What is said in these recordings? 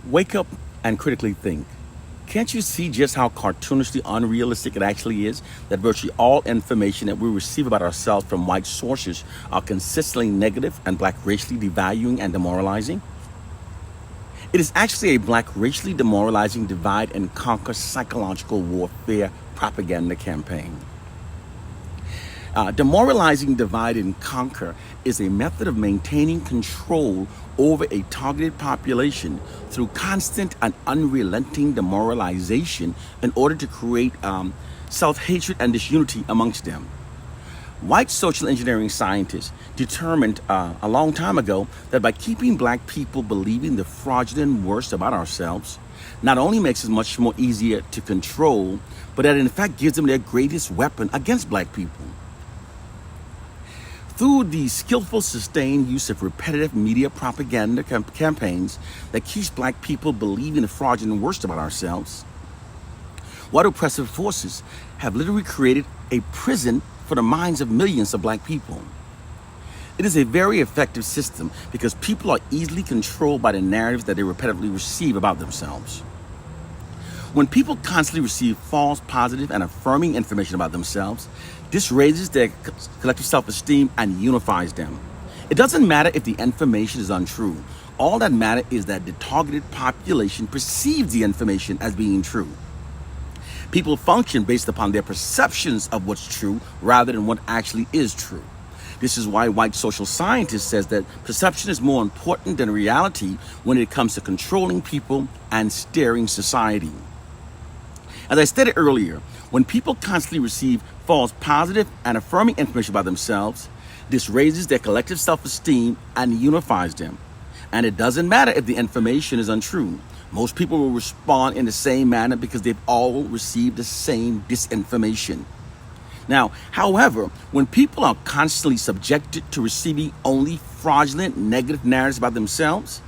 Wake up and critically think. Can't you see just how cartoonishly unrealistic it actually is that virtually all information that we receive about ourselves from white sources are consistently negative and black racially devaluing and demoralizing? It is actually a black racially demoralizing divide and conquer psychological warfare propaganda campaign. Demoralizing divide and conquer is a method of maintaining control over a targeted population through constant and unrelenting demoralization in order to create self-hatred and disunity amongst them. White social engineering scientists determined a long time ago that by keeping black people believing the fraudulent worst about ourselves, not only makes it much more easier to control, but that in fact gives them their greatest weapon against black people. Through the skillful, sustained use of repetitive media propaganda campaigns that keeps black people believing the fraudulent worst about ourselves, white oppressive forces have literally created a prison for the minds of millions of black people. It is a very effective system because people are easily controlled by the narratives that they repetitively receive about themselves. When people constantly receive false, positive, and affirming information about themselves, this raises their collective self-esteem and unifies them. It doesn't matter if the information is untrue. All that matters is that the targeted population perceives the information as being true. People function based upon their perceptions of what's true rather than what actually is true. This is why white social scientists says that perception is more important than reality when it comes to controlling people and steering society. As I stated earlier, when people constantly receive false positive and affirming information about themselves, this raises their collective self-esteem and unifies them. And it doesn't matter if the information is untrue. Most people will respond in the same manner because they've all received the same disinformation. Now, however, when people are constantly subjected to receiving only fraudulent, negative narratives about themselves,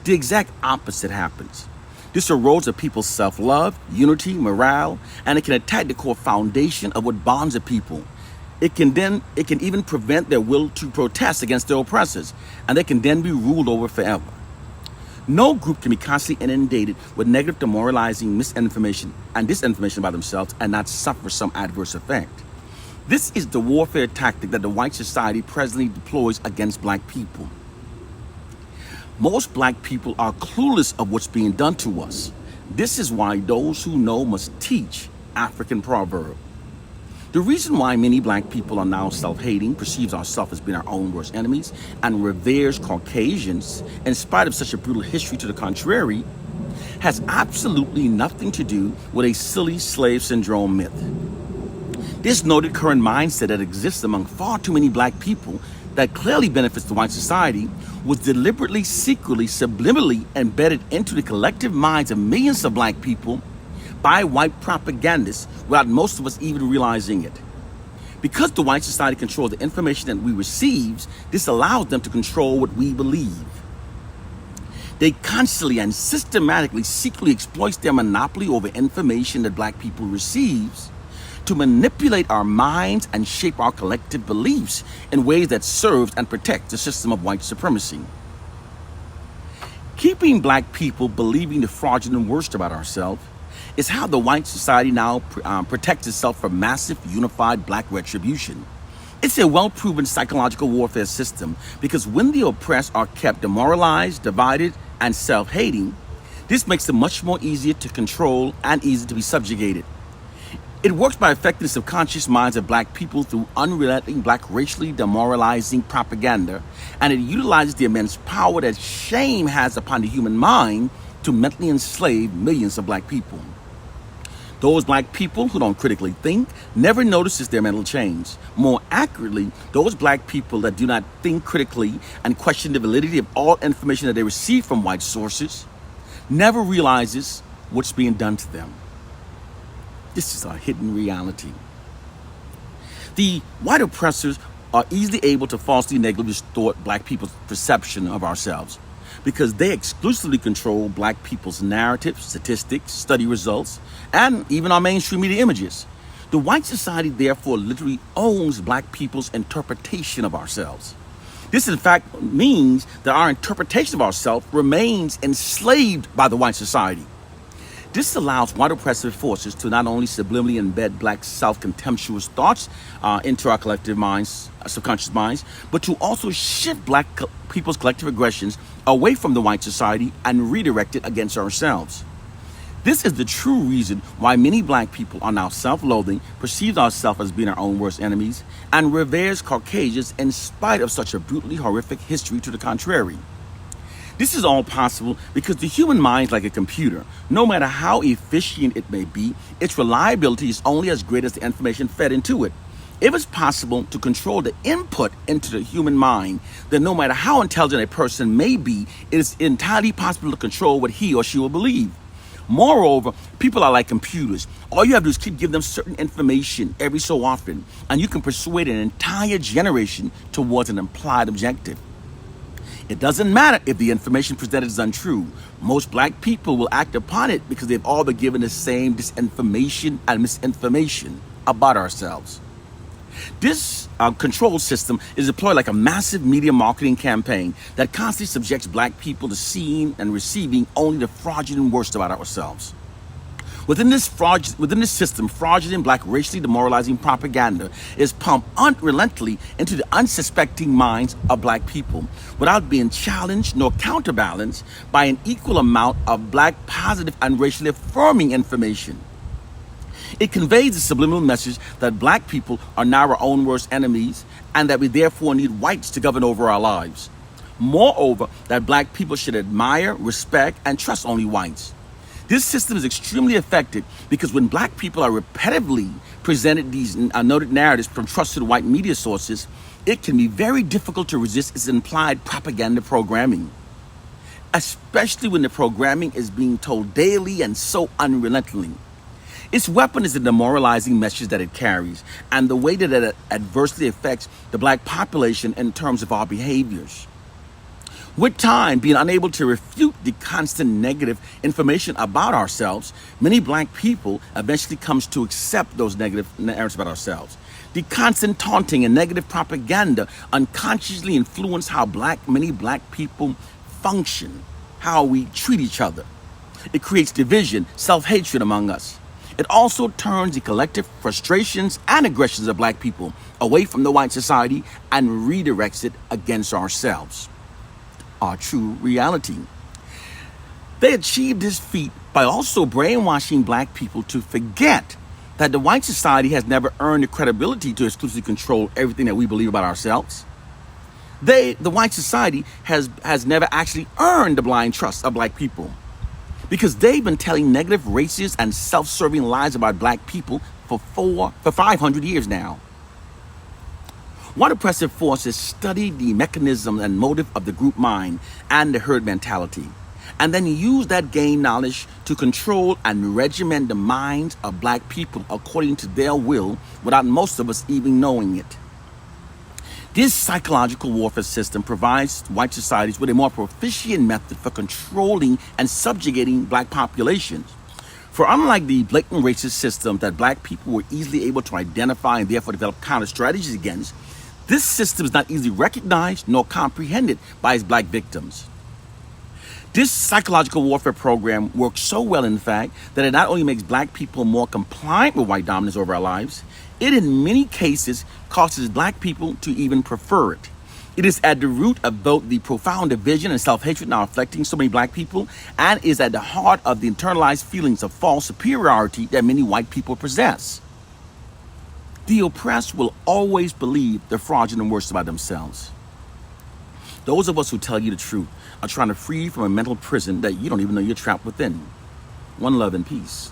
the exact opposite happens. This erodes a people's self-love, unity, morale, and it can attack the core foundation of what bonds a people. It can even prevent their will to protest against their oppressors, and they can then be ruled over forever. No group can be constantly inundated with negative, demoralizing misinformation and disinformation about themselves and not suffer some adverse effect. This is the warfare tactic that the white society presently deploys against black people. Most black people are clueless of what's being done to us. This is why those who know must teach, African proverb. The reason why many black people are now self-hating, perceives ourselves as being our own worst enemies, and reveres Caucasians, in spite of such a brutal history to the contrary, has absolutely nothing to do with a silly slave syndrome myth. This noted current mindset that exists among far too many black people that clearly benefits the white society was deliberately, secretly, subliminally embedded into the collective minds of millions of black people by white propagandists without most of us even realizing it. Because the white society controls the information that we receive, this allows them to control what we believe. They constantly and systematically secretly exploit their monopoly over information that black people receive to manipulate our minds and shape our collective beliefs in ways that serve and protect the system of white supremacy. Keeping black people believing the fraudulent worst about ourselves is how the white society now protects itself from massive unified black retribution. It's a well-proven psychological warfare system because when the oppressed are kept demoralized, divided, and self-hating, this makes them much more easier to control and easier to be subjugated. It works by affecting the subconscious minds of black people through unrelenting black racially demoralizing propaganda, and it utilizes the immense power that shame has upon the human mind to mentally enslave millions of black people. Those black people who don't critically think never notices their mental change. More accurately, those black people that do not think critically and question the validity of all information that they receive from white sources never realizes what's being done to them. This is a hidden reality. The white oppressors are easily able to falsely negatively distort black people's perception of ourselves because they exclusively control black people's narratives, statistics, study results, and even our mainstream media images. The white society therefore literally owns black people's interpretation of ourselves. This, in fact, means that our interpretation of ourselves remains enslaved by the white society. This allows white oppressive forces to not only subliminally embed black self-contemptuous thoughts into our collective minds, subconscious minds, but to also shift black people's collective aggressions away from the white society and redirect it against ourselves. This is the true reason why many black people are now self-loathing, perceive ourselves as being our own worst enemies, and reveres Caucasians in spite of such a brutally horrific history to the contrary. This is all possible because the human mind is like a computer. No matter how efficient it may be, its reliability is only as great as the information fed into it. If it's possible to control the input into the human mind, then no matter how intelligent a person may be, it is entirely possible to control what he or she will believe. Moreover, people are like computers. All you have to do is keep giving them certain information every so often, and you can persuade an entire generation towards an implied objective. It doesn't matter if the information presented is untrue. Most black people will act upon it because they've all been given the same disinformation and misinformation about ourselves. This control system is deployed like a massive media marketing campaign that constantly subjects black people to seeing and receiving only the fraudulent worst about ourselves. Within this system, fraudulent black racially demoralizing propaganda is pumped unrelentingly into the unsuspecting minds of black people without being challenged nor counterbalanced by an equal amount of black positive and racially affirming information. It conveys the subliminal message that black people are now our own worst enemies and that we therefore need whites to govern over our lives. Moreover, that black people should admire, respect, and trust only whites. This system is extremely effective because when black people are repetitively presented these noted narratives from trusted white media sources, it can be very difficult to resist its implied propaganda programming, especially when the programming is being told daily and so unrelentingly. Its weapon is the demoralizing message that it carries and the way that it adversely affects the black population in terms of our behaviors. With time, being unable to refute the constant negative information about ourselves, many black people eventually comes to accept those negative narratives about ourselves. The constant taunting and negative propaganda unconsciously influence how many black people function, how we treat each other. It creates division, self-hatred among us. It also turns the collective frustrations and aggressions of black people away from the white society and redirects it against ourselves, our true reality. They achieved this feat by also brainwashing black people to forget that the white society has never earned the credibility to exclusively control everything that we believe about ourselves. The white society has never actually earned the blind trust of black people because they've been telling negative, racist, and self-serving lies about black people for 500 years now. White oppressive forces study the mechanism and motive of the group mind and the herd mentality, and then use that gained knowledge to control and regiment the minds of black people according to their will without most of us even knowing it. This psychological warfare system provides white societies with a more proficient method for controlling and subjugating black populations. For unlike the blatant racist system that black people were easily able to identify and therefore develop counter strategies against, this system is not easily recognized nor comprehended by its black victims. This psychological warfare program works so well, in fact, that it not only makes black people more compliant with white dominance over our lives, it in many cases causes black people to even prefer it. It is at the root of both the profound division and self-hatred now afflicting so many black people, and is at the heart of the internalized feelings of false superiority that many white people possess. The oppressed will always believe the fraudulent worst about themselves. Those of us who tell you the truth are trying to free you from a mental prison that you don't even know you're trapped within. One love and peace.